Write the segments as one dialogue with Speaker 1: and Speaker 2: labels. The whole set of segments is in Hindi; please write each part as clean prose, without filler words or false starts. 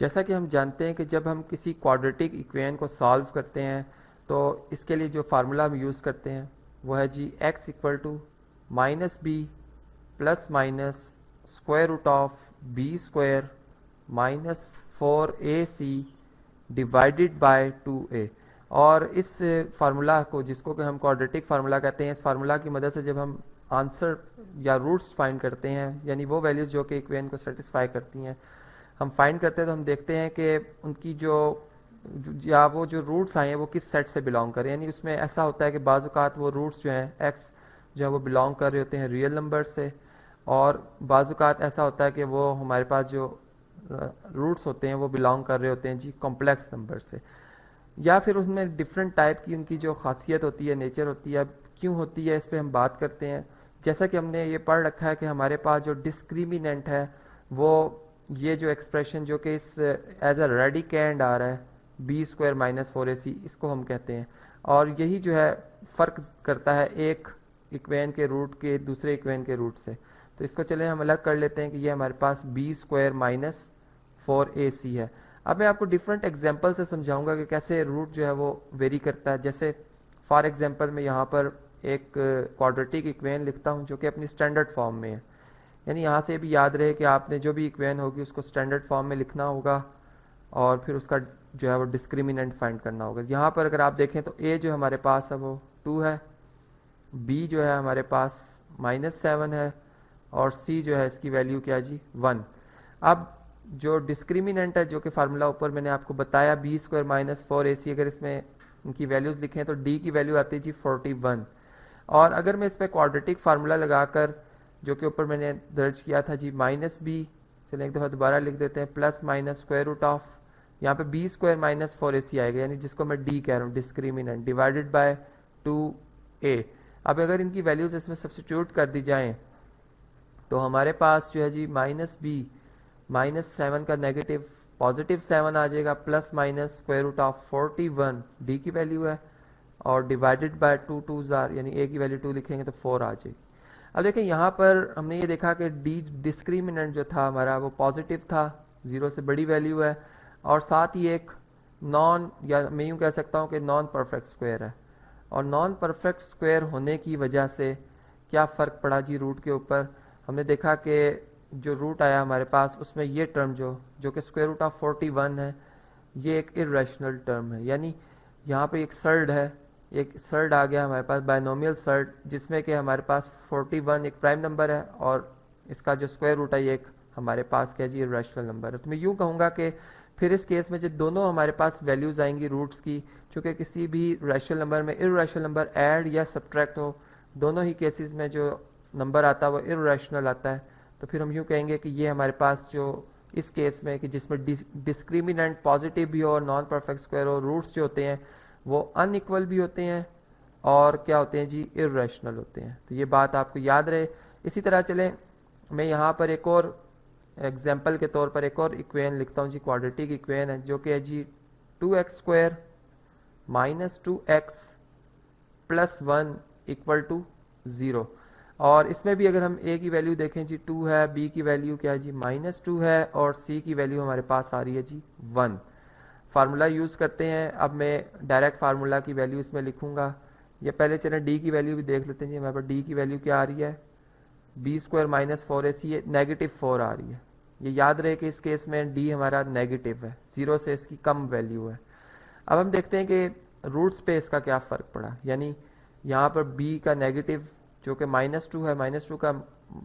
Speaker 1: जैसा कि हम जानते हैं कि जब हम किसी क्वाड्रेटिक इक्वेशन को सॉल्व करते हैं तो इसके लिए जो फार्मूला हम यूज़ करते हैं वो है जी x equal to minus B plus minus square root of B square minus 4ac divided by 2a। और इस फार्मूला को, जिसको कि हम क्वाड्रेटिक फार्मूला कहते हैं, इस फार्मूला की मदद से जब हम आंसर या रूट्स फाइंड करते हैं, यानी वो वैल्यूज़ जो कि इक्वेशन को सेटिस्फाई करती हैं, हम फाइंड करते हैं तो हम देखते हैं कि उनकी या वो जो रूट्स आए हैं वो किस सेट से बिलोंग करें। यानी उसमें ऐसा होता है कि बाज़ औक़ात वो रूट्स जो हैं एक्स जो है वो बिलोंग कर रहे होते हैं रियल नंबर से, और बाज़ औक़ात ऐसा होता है कि वो हमारे पास जो रूट्स होते हैं वो बिलोंग कर रहे होते हैं जी कॉम्प्लेक्स नंबर से, या फिर उसमें डिफरेंट टाइप की उनकी जो खासियत होती है, नेचर होती है, क्यों होती है, इस पर हम बात करते हैं। जैसा कि हमने ये पढ़ रखा है कि हमारे पास जो डिस्क्रिमिनेंट है वो ये जो एक्सप्रेशन जो कि इस एज अ रेडिकेंड आ रहा है बी स्क्वायर माइनस 4ac, इसको हम कहते हैं। और यही जो है फ़र्क करता है एक इक्वेशन के रूट के दूसरे इक्वेशन के रूट से। तो इसको चले हम अलग कर लेते हैं कि ये हमारे पास बी स्क्वायर माइनस 4ac है। अब मैं आपको डिफरेंट एग्जांपल से समझाऊंगा कि कैसे रूट जो है वो वेरी करता है। जैसे फॉर एग्जांपल मैं यहाँ पर एक क्वाड्रेटिक इक्वेशन लिखता हूँ जो कि अपनी स्टैंडर्ड फॉर्म में है। यानी यहाँ से भी याद रहे कि आपने जो भी इक्वेशन होगी उसको स्टैंडर्ड फॉर्म में लिखना होगा और फिर उसका जो है वो डिस्क्रिमिनेंट फाइंड करना होगा। यहाँ पर अगर आप देखें तो a जो हमारे पास है वो 2 है, b जो है हमारे पास -7 है, और c जो है इसकी वैल्यू क्या है जी 1। अब जो डिस्क्रिमिनेंट है, जो कि फार्मूला ऊपर मैंने आपको बताया बी स्क्वायर माइनस 4ac, अगर इसमें इनकी वैल्यूज़ लिखें तो d की वैल्यू आती है जी 41। और अगर मैं इस पर क्वाड्रेटिक फार्मूला लगाकर जो कि ऊपर मैंने दर्ज किया था जी -b, चलिए एक दफ़ा दोबारा लिख देते हैं, plus minus square root of, यहाँ पे बी स्क्वायर माइनस 4ac आएगा, यानी जिसको मैं d कह रहा हूँ डिस्क्रिमिनेंट, डिवाइडेड बाय 2a। अब अगर इनकी वैल्यूज़ इसमें सब्सिट्यूट कर दी जाएँ तो हमारे पास जो है जी -b -7 का नेगेटिव +7 आ जाएगा, plus minus square root of 41 d की वैल्यू है, और डिवाइडेड बाय 2 2s आर, यानी a की वैल्यू 2 लिखेंगे तो 4 आ जाएगी। अब देखें यहाँ पर हमने ये देखा कि डी डिस्क्रिमिनेंट जो था हमारा वो पॉजिटिव था, 0 से बड़ी वैल्यू है, और साथ ही एक नॉन, या मैं यूँ कह सकता हूँ कि नॉन परफेक्ट स्क्वायर है। और नॉन परफेक्ट स्क्वायर होने की वजह से क्या फ़र्क पड़ा जी रूट के ऊपर, हमने देखा कि जो रूट आया हमारे पास उसमें ये टर्म जो कि स्क्वायर रूट ऑफ 41 है, ये एक इरेशनल टर्म है। यानी यहाँ पे एक सर्ड है, एक सर्ड आ गया हमारे पास, बायनोमियल सर्ड, जिसमें कि हमारे पास 41 एक प्राइम नंबर है और इसका जो स्क्वायर रूट है ये एक हमारे पास क्या जी रैशनल नंबर है। तो मैं यूँ कहूँगा कि फिर इस केस में जो दोनों हमारे पास वैल्यूज़ आएंगी रूट्स की, चूँकि किसी भी रैशनल नंबर में इरेशनल नंबर ऐड या सब्ट्रैक्ट हो, दोनों ही केसेस में जो नंबर आता है वो इरेशनल आता है, तो फिर हम यूँ कहेंगे कि ये हमारे पास जो इस केस में कि जिसमें डिस्क्रिमिनेंट पॉजिटिव भी हो और नॉन परफेक्ट स्क्वायर हो, रूट्स जो होते हैं वो अनइक्वल भी होते हैं और क्या होते हैं जी इरेशनल होते हैं। तो ये बात आपको याद रहे। इसी तरह चलें, मैं यहाँ पर एक और एग्जाम्पल के तौर पर एक और इक्वेशन लिखता हूँ जी, क्वाड्रेटिक इक्वेशन है जो कि है जी 2x square minus 2x plus 1 equal to 0। और इसमें भी अगर हम a की वैल्यू देखें जी 2 है, b की वैल्यू क्या है जी -2 है, और c की वैल्यू हमारे पास आ रही है जी 1। फार्मूला यूज़ करते हैं। अब मैं डायरेक्ट फार्मूला की वैल्यू इसमें लिखूंगा। ये पहले चलें डी की वैल्यू भी देख लेते हैं जी, हमारे पास डी की वैल्यू क्या आ रही है, B square minus 4ac, negative 4 आ रही है। ये याद रहे कि इस केस में डी हमारा नेगेटिव है, 0 से इसकी कम वैल्यू है। अब हम देखते हैं कि रूट्स पे इसका क्या फ़र्क पड़ा। यानी यहाँ पर बी का नेगेटिव जो कि -2 है, -2 का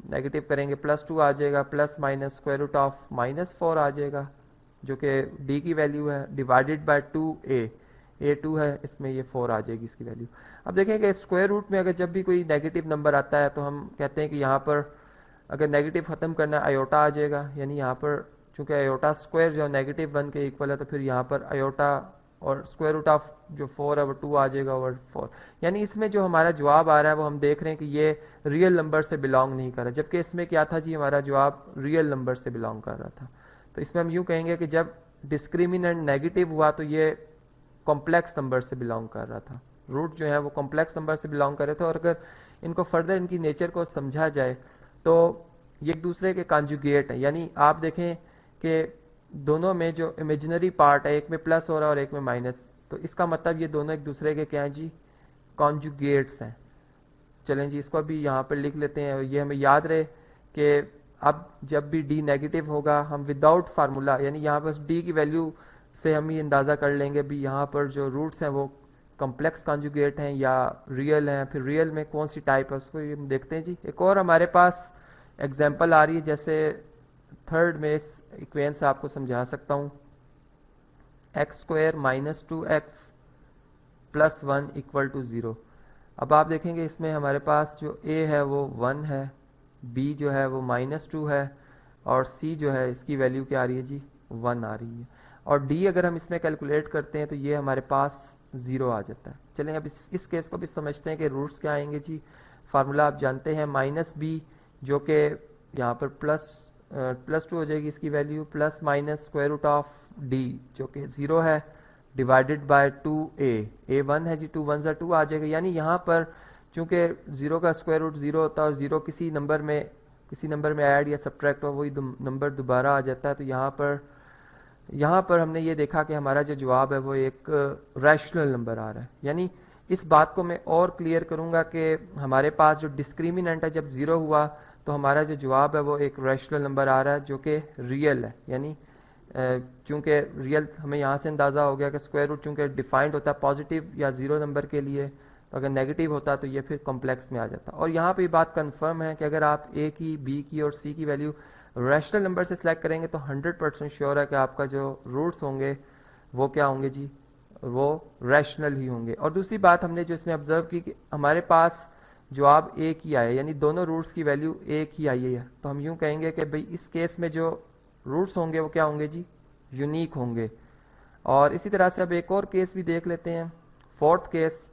Speaker 1: नेगेटिव करेंगे +2 आ जाएगा, plus minus square root of -4 आ जाएगा जो कि d की वैल्यू है, डिवाइडेड बाय 2a, a 2 है, इसमें ये 4 आ जाएगी इसकी वैल्यू। अब देखें कि स्क्वायर रूट में अगर जब भी कोई नेगेटिव नंबर आता है तो हम कहते हैं कि यहाँ पर अगर नेगेटिव ख़त्म करना है आयोटा आ जाएगा। यानी यहाँ पर चूँकि आयोटा स्क्वायर जो -1 के इक्वल है, तो फिर यहाँ पर आयोटा और स्क्वायर रूट ऑफ जो 4 है वो 2 आ जाएगा ओवर 4। यानी इसमें जो हमारा जवाब आ रहा है वो हम देख रहे हैं कि ये रियल नंबर से बिलोंग नहीं कर रहा, जबकि इसमें क्या था जी, हमारा जवाब रियल नंबर से बिलोंग कर रहा था। तो इसमें हम यूँ कहेंगे कि जब डिस्क्रिमिनेंट नेगेटिव हुआ तो ये कॉम्प्लेक्स नंबर से बिलोंग कर रहा था, रूट जो है वो कॉम्प्लेक्स नंबर से बिलोंग कर रहे थे। और अगर इनको फर्दर इनकी नेचर को समझा जाए तो ये एक दूसरे के कॉन्जुगेट है। यानी आप देखें कि दोनों में जो इमेजिनरी पार्ट है, एक में प्लस हो रहा है और एक में माइनस, तो इसका मतलब ये दोनों एक दूसरे के क्या हैं जी, कॉन्जुगेट्स हैं। चलें जी, इसको भी यहाँ पर लिख लेते हैं। ये हमें याद रहे कि अब जब भी डी नेगेटिव होगा, हम विदाउट फार्मूला, यानी यहाँ पर डी की वैल्यू से हम ये अंदाज़ा कर लेंगे भी यहाँ पर जो रूट्स हैं वो कॉम्प्लेक्स कॉन्जुगेट हैं या रियल हैं। फिर रियल में कौन सी टाइप है उसको ये हम देखते हैं जी। एक और हमारे पास एग्जांपल आ रही है, जैसे थर्ड में इस इक्वेशन से आपको समझा सकता हूँ। X square minus 2x plus 1 equal to 0। अब आप देखेंगे इसमें हमारे पास जो a है वो 1 है, b जो है वो -2 है, और c जो है इसकी वैल्यू क्या आ रही है जी, 1 आ रही है। और d अगर हम इसमें कैलकुलेट करते हैं तो ये हमारे पास 0 आ जाता है। चलें अब इस केस को भी समझते हैं कि रूट्स क्या आएंगे जी। फार्मूला आप जानते हैं, -b जो कि यहाँ पर +2 हो जाएगी इसकी value, plus minus square root of d जो कि 0 है, डिवाइडेड बाय 2a। a 1 है जी, 2 1 2 आ जाएगा। यानी यहाँ पर चूंकि 0 का स्क्वायर रूट 0 होता है और 0 किसी नंबर में ऐड या सब्ट्रैक्ट हो, वही नंबर दोबारा आ जाता है। तो यहाँ पर हमने ये देखा कि हमारा जो जवाब है वो एक रैशनल नंबर आ रहा है। यानी इस बात को मैं और क्लियर करूँगा कि हमारे पास जो डिस्क्रिमिनेंट है जब 0 हुआ तो हमारा जो जवाब है वो एक रैशनल नंबर आ रहा है जो कि रियल है। यानी चूंकि रियल हमें यहाँ से अंदाज़ा हो गया कि स्क्वायर रूट चूंकि डिफाइंड होता है पॉजिटिव या 0 नंबर के लिए, तो अगर नेगेटिव होता तो ये फिर कॉम्प्लेक्स में आ जाता। और यहाँ पे बात कंफर्म है कि अगर आप a की, b की और c की वैल्यू रैशनल नंबर से सिलेक्ट करेंगे तो 100% श्योर है कि आपका जो रूट्स होंगे वो क्या होंगे जी, वो रैशनल ही होंगे। और दूसरी बात हमने जो इसमें ऑब्जर्व की कि हमारे पास जवाब एक ही आया, यानी दोनों रूट्स की वैल्यू एक ही आई है। तो हम यूँ कहेंगे कि भाई इस केस में जो रूट्स होंगे वो क्या होंगे जी, यूनिक होंगे। और इसी तरह से अब एक और केस भी देख लेते हैं, फोर्थ केस,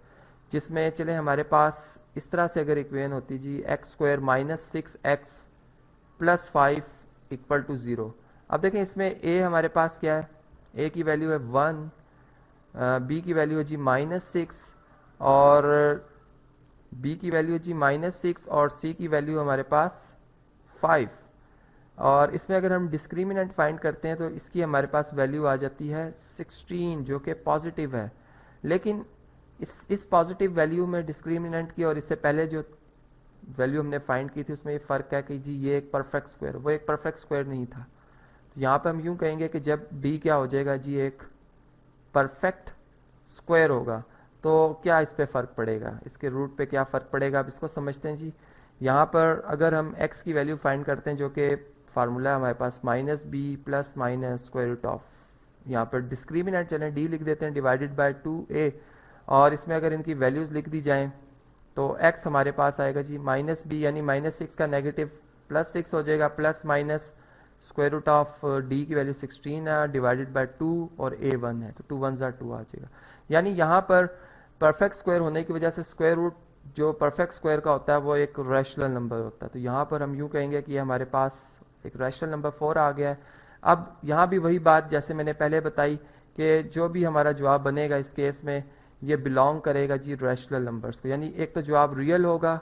Speaker 1: जिसमें चले हमारे पास इस तरह से अगर इक्वेशन होती जी, x square -6x plus 5 equal to 0। अब देखें इसमें a हमारे पास क्या है, a की वैल्यू है 1, b की वैल्यू है जी -6 और b की वैल्यू है जी -6 और c की वैल्यू हमारे पास 5। और इसमें अगर हम डिस्क्रिमिनेंट फाइंड करते हैं तो इसकी हमारे पास वैल्यू आ जाती है 16 जो कि पॉजिटिव है। लेकिन इस पॉजिटिव वैल्यू में डिस्क्रिमिनेंट की और इससे पहले जो वैल्यू हमने फाइंड की थी उसमें ये फ़र्क है कि जी ये एक परफेक्ट स्क्वायर, वो एक परफेक्ट स्क्वायर नहीं था। तो यहाँ पे हम यूँ कहेंगे कि जब d क्या हो जाएगा जी, एक परफेक्ट स्क्वायर होगा, तो क्या इस पे फ़र्क पड़ेगा, इसके रूट पे क्या फ़र्क पड़ेगा, अब इसको समझते हैं जी। यहाँ पर अगर हम x की वैल्यू फाइंड करते हैं जो कि फार्मूला हमारे पास -b plus minus square root of, यहाँ पर डिस्क्रिमिनेंट चलें d लिख देते हैं, डिवाइडेड बाय 2a। और इसमें अगर इनकी वैल्यूज़ लिख दी जाएँ तो x हमारे पास आएगा जी -b, यानी -6 का नेगेटिव +6 हो जाएगा, plus minus square root of d की वैल्यू 16 है, डिवाइडेड बाय 2 और a 1 है, तो 2 1 2 आ जाएगा। यानी यहाँ पर परफेक्ट स्क्वायर होने की वजह से स्क्वायर रूट जो परफेक्ट स्क्वायर का होता है वो एक रैशनल नंबर होता है। तो यहाँ पर हम यूँ कहेंगे कि हमारे पास एक रैशनल नंबर 4 आ गया है। अब यहाँ भी वही बात जैसे मैंने पहले बताई कि जो भी हमारा जवाब बनेगा इस केस में ये बिलोंग करेगा जी रैशनल नंबर्स को। यानी एक तो जवाब रियल होगा,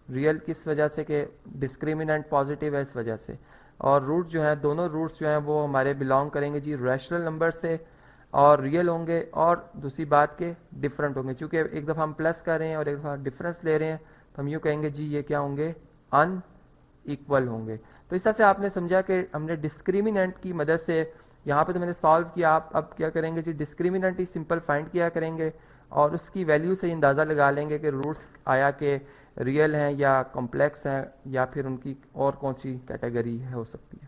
Speaker 1: रियल किस वजह से कि डिस्क्रिमिनेंट पॉजिटिव है इस वजह से, और रूट जो है दोनों रूट्स जो हैं वो हमारे बिलोंग करेंगे जी रैशनल नंबर से और रियल होंगे। और दूसरी बात के डिफरेंट होंगे, चूँकि एक दफ़ा हम प्लस कर रहे हैं और एक दफ़ा डिफरेंस ले रहे हैं तो हम यूँ कहेंगे जी ये क्या होंगे, अनइक्वल होंगे। तो इस तरह से आपने समझा कि हमने डिस्क्रिमिनेंट की मदद से यहाँ पे तो मैंने सॉल्व किया, आप अब क्या करेंगे जी, डिस्क्रिमिनेंट ही सिंपल फाइंड किया करेंगे और उसकी वैल्यू से अंदाज़ा लगा लेंगे कि रूट्स आया कि रियल हैं या कॉम्प्लेक्स हैं या फिर उनकी और कौन सी कैटेगरी हो सकती है।